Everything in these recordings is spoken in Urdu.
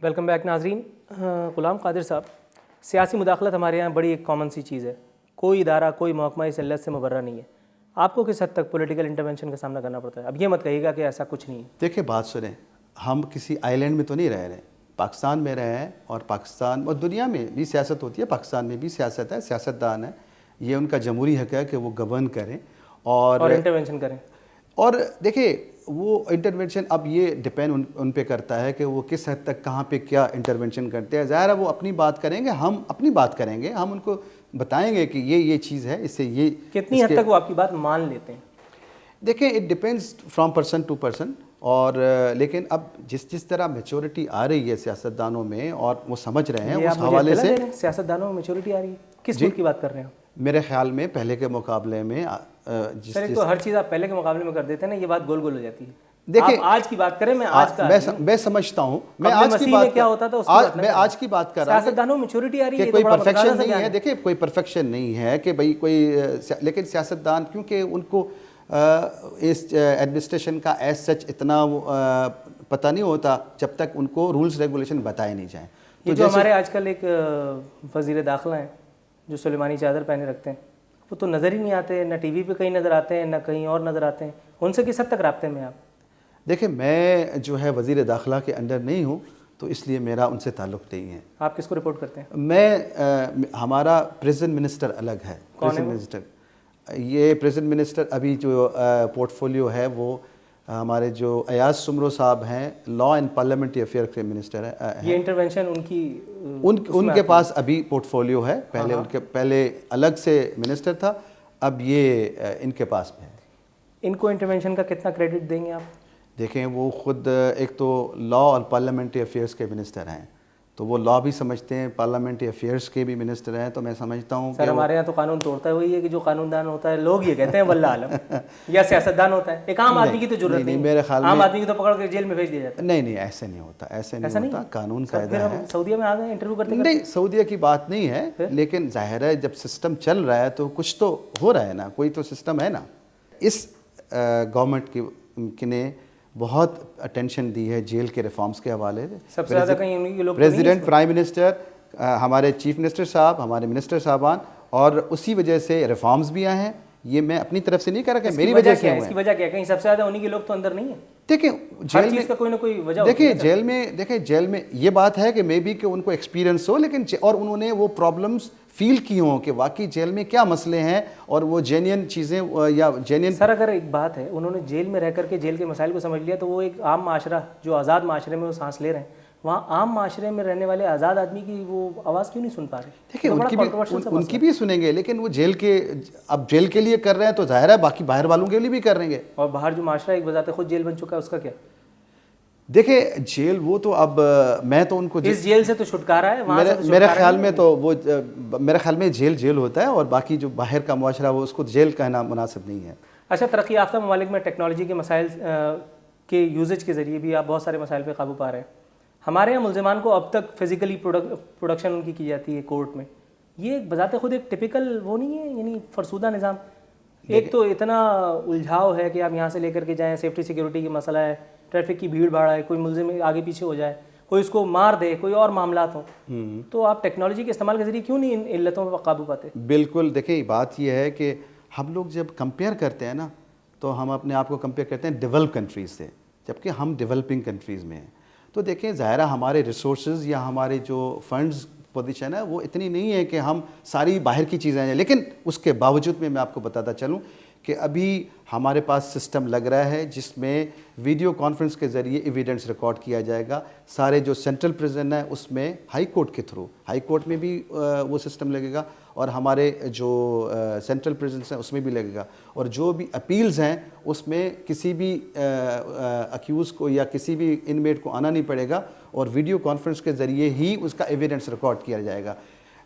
ویلکم بیک ناظرین. غلام قادر صاحب, سیاسی مداخلت ہمارے یہاں بڑی ایک کامن سی چیز ہے. کوئی ادارہ کوئی محکمہ اس علت سے مبرہ نہیں ہے. آپ کو کس حد تک پولیٹیکل انٹرونشن کا سامنا کرنا پڑتا ہے؟ اب یہ مت کہیے گا کہ ایسا کچھ نہیں ہے. دیکھیں بات سنیں, ہم کسی آئی لینڈ میں تو نہیں رہ رہے, پاکستان میں رہے ہیں, اور پاکستان اور دنیا میں بھی سیاست ہوتی ہے, پاکستان میں بھی سیاست ہے, سیاستدان ہے, یہ ان کا جمہوری حق ہے کہ وہ گورن کریں اور انٹرونشن کریں. اور دیکھیں وہ انٹرونشن اب یہ ڈپینڈ ان پہ کرتا ہے کہ وہ کس حد تک کہاں پہ کیا انٹرونشن کرتے ہیں. ظاہر ہے وہ اپنی بات کریں گے, ہم اپنی بات کریں گے, ہم ان کو بتائیں گے کہ یہ چیز ہے, اس سے یہ کتنی حد تک وہ آپ کی بات مان لیتے ہیں؟ دیکھیں it depends from person to person. اور لیکن اب جس طرح میچورٹی آ رہی ہے سیاستدانوں میں اور وہ سمجھ رہے ہیں اس حوالے سے. سیاستدانوں میں میچورٹی آ رہی ہے, کس ملک کی بات کر رہے ہیں؟ میرے خیال میں پہلے کے مقابلے میں تو ہر چیز آپ پہلے کے مقابلے میں کر دیتے ہیں نا, یہ بات گول گول ہو جاتی ہے. دیکھیں آج کی بات کریں, میں آج کا میں سمجھتا ہوں, میں آج کی بات کیا ہوتا تھا میں آج کی بات کر رہا ہوں. سیاستدانوں میں میچورٹی آ رہی ہے, کوئی پرفیکشن نہیں ہے. دیکھیں کوئی پرفیکشن نہیں ہے کہ بھئی کوئی, لیکن سیاستدان کیونکہ ان کو اس ایڈمنسٹریشن کا ایز سچ اتنا پتہ نہیں ہوتا جب تک ان کو رولز ریگولیشن بتائے نہیں جائیں. یہ جو ہمارے آج کل ایک وزیر داخلہ ہیں جو سلیمانی چادر پہنے رکھتے ہیں, وہ تو نظر ہی نہیں آتے, نہ ٹی وی پہ کہیں نظر آتے ہیں, نہ کہیں اور نظر آتے ہیں. ان سے کس حد تک رابطے میں آپ؟ دیکھیں میں جو ہے وزیر داخلہ کے انڈر نہیں ہوں, تو اس لیے میرا ان سے تعلق نہیں ہے. آپ کس کو رپورٹ کرتے ہیں؟ میں ہمارا پریزنٹ منسٹر الگ ہے. پریزنٹ منسٹر, یہ پریزنٹ منسٹر ابھی جو پورٹ فولیو ہے وہ ہمارے جو ایاز سمرو صاحب ہیں, لا اینڈ پارلیمنٹری افیئر کے منسٹر ہیں. یہ انٹرونشن ان کے پاس ابھی پورٹ فولیو ہے. پہلے الگ سے منسٹر تھا, اب یہ ان کے پاس ہے. ان کو انٹرونشن کا کتنا کریڈٹ دیں گے آپ؟ دیکھیں وہ خود ایک تو لا اور پارلیمنٹری افیئرس کے منسٹر ہیں, تو وہ لا بھی سمجھتے ہیں, پارلیمنٹری افیئرس کے بھی منسٹر ہیں. تو میں سمجھتا ہوں سر ہمارے یہاں تو قانون توڑتا ہے وہی ہے کہ جو قانون دان ہوتا ہے, لوگ یہ کہتے ہیں واللہ عالم, یا سیاستدان ہوتا ہے. ایک عام آدمی کی تو ضرورت نہیں, میرے خیال میں عام آدمی کو تو پکڑ کے جیل میں بھیج دیا جاتا ہے. نہیں ایسے نہیں ہوتا, ایسے نہیں ہوتا. قانون قاعدہ ہے. سعودیہ میں آ گئے انٹرویو کرتے ہیں. نہیں سعودیہ کی بات نہیں ہے, لیکن ظاہر ہے جب سسٹم چل رہا ہے تو کچھ تو ہو رہا ہے نا, کوئی تو سسٹم ہے نا. اس گورنمنٹ کی نے بہت اٹینشن دی ہے جیل کے ریفارمز کے حوالے سے. سب سے زیادہ کہیں انہی کے لوگ, پریزیڈنٹ, پرائم منسٹر, ہمارے چیف منسٹر صاحب, ہمارے منسٹر صاحبان, اور اسی وجہ سے ریفارمز بھی آئے ہیں. یہ میں اپنی طرف سے نہیں کہہ رہا کہ میری وجہ سے ہوئے ہیں. اس کی وجہ کیا ہے؟ کہیں سب سے زیادہ انہی کے لوگ تو اندر نہیں ہیں. دیکھیں ہر چیز کا کوئی نہ کوئی وجہ ہوتی ہے. دیکھیں جیل میں یہ بات ہے کہ مے بی کہ ان کو ایکسپیرینس ہو, لیکن اور انہوں نے وہ پرابلمز فیل کی ہوں کہ واقعی جیل میں کیا مسئلے ہیں, اور وہ جینین چیزیں یا جینین. سر اگر ایک بات ہے, انہوں نے جیل میں رہ کر کے جیل کے مسائل کو سمجھ لیا, تو وہ ایک عام معاشرہ جو آزاد معاشرے میں وہ سانس لے رہے ہیں, وہاں عام معاشرے میں رہنے والے آزاد آدمی کی وہ آواز کیوں نہیں سن پا رہے؟ دیکھیں ان کی بھی سنیں گے, لیکن وہ جیل کے اب جیل کے لیے کر رہے ہیں تو ظاہر ہے باقی باہر والوں کے لیے بھی کر رہیں گے. اور باہر جو معاشرہ ایک بذات خود جیل بن چکا ہے, اس کا کیا؟ دیکھیں جیل وہ تو اب میں تو ان کو اس جیل سے تو چھٹکارا ہے, وہاں سے میرے خیال میں تو وہ میرے خیال میں جیل ہوتا ہے, اور باقی جو باہر کا معاشرہ وہ اس کو جیل کہنا مناسب نہیں ہے. اچھا, ترقی یافتہ ممالک میں ٹیکنالوجی کے مسائل کے یوزیج کے ذریعے بھی آپ بہت سارے مسائل پہ قابو پا رہے ہیں. ہمارے یہاں ملزمان کو اب تک فزیکلی پروڈکشن ان کی جاتی ہے کورٹ میں. یہ بذات خود ایک ٹپیکل وہ نہیں ہے, یعنی فرسودہ نظام. ایک تو اتنا الجھاؤ ہے کہ آپ یہاں سے لے کر کے جائیں, سیفٹی سیکیورٹی کی مسئلہ ہے, ٹریفک کی بھیڑ بھاڑ ہے, کوئی ملزم آگے پیچھے ہو جائے, کوئی اس کو مار دے, کوئی اور معاملات ہوں, تو آپ ٹیکنالوجی کے استعمال کے ذریعے کیوں نہیں ان علتوں پر قابو پاتے؟ بالکل. دیکھیں بات یہ ہے کہ ہم لوگ جب کمپیئر کرتے ہیں نا, تو ہم اپنے آپ کو کمپیئر کرتے ہیں ڈیولپ کنٹریز سے, جبکہ ہم ڈیولپنگ کنٹریز میں ہیں. تو دیکھیں ظاہرہ ہمارے ریسورسز یا ہمارے جو فنڈز پوزیشن ہے وہ اتنی نہیں ہے کہ ہم ساری باہر کی چیزیں ہیں, لیکن اس کے باوجود میں آپ کو بتاتا چلوں کہ ابھی ہمارے پاس سسٹم لگ رہا ہے جس میں ویڈیو کانفرنس کے ذریعے ایویڈنس ریکارڈ کیا جائے گا. سارے جو سینٹرل پریزن ہے اس میں ہائی کورٹ کے تھرو, ہائی کورٹ میں بھی وہ سسٹم لگے گا, اور ہمارے جو سینٹرل پریزنس ہیں اس میں بھی لگے گا, اور جو بھی اپیلز ہیں اس میں کسی بھی اکیوز کو یا کسی بھی انمیٹ کو آنا نہیں پڑے گا, اور ویڈیو کانفرنس کے ذریعے ہی اس کا ایویڈنس ریکارڈ کیا جائے گا.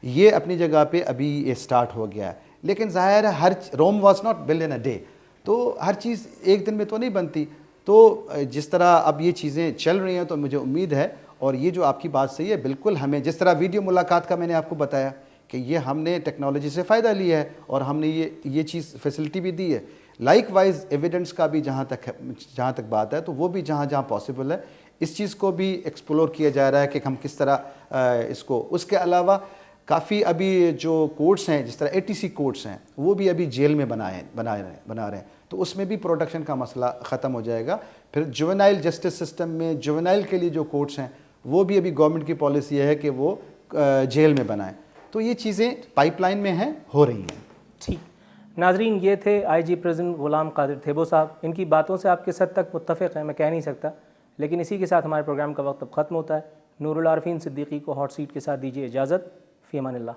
یہ اپنی جگہ پہ ابھی یہ سٹارٹ ہو گیا ہے, لیکن ظاہر ہے ہر Rome was not built in a day, تو ہر چیز ایک دن میں تو نہیں بنتی. تو جس طرح اب یہ چیزیں چل رہی ہیں تو مجھے امید ہے, اور یہ جو آپ کی بات صحیح ہے بالکل, ہمیں جس طرح ویڈیو ملاقات کا میں نے آپ کو بتایا کہ یہ ہم نے ٹیکنالوجی سے فائدہ لیا ہے, اور ہم نے یہ چیز فیسلٹی بھی دی ہے, لائک وائز ایویڈنس کا بھی جہاں تک بات ہے تو وہ بھی جہاں جہاں پاسبل ہے اس چیز کو بھی ایکسپلور کیا جا رہا ہے کہ ہم کس طرح اس کو. اس کے علاوہ کافی ابھی جو کورٹس ہیں جس طرح ATC کورٹس ہیں وہ بھی ابھی جیل میں بنا رہے ہیں, تو اس میں بھی پروٹیکشن کا مسئلہ ختم ہو جائے گا. پھر جوینائل جسٹس سسٹم میں جوینائل کے لیے جو کورٹس ہیں وہ بھی ابھی گورنمنٹ کی پالیسی ہے کہ وہ جیل میں بنائیں. تو یہ چیزیں پائپ لائن میں ہیں, ہو رہی ہیں. ٹھیک ناظرین, یہ تھے IG پریزن غلام قادر تھیبو صاحب. ان کی باتوں سے آپ کس حد تک متفق ہیں میں کہہ نہیں سکتا, لیکن اسی کے ساتھ ہمارے پروگرام کا وقت اب ختم ہوتا ہے. نور العارفین صدیقی کو ہاٹ سیٹ کے ساتھ دیجیے اجازت. فی امان اللہ.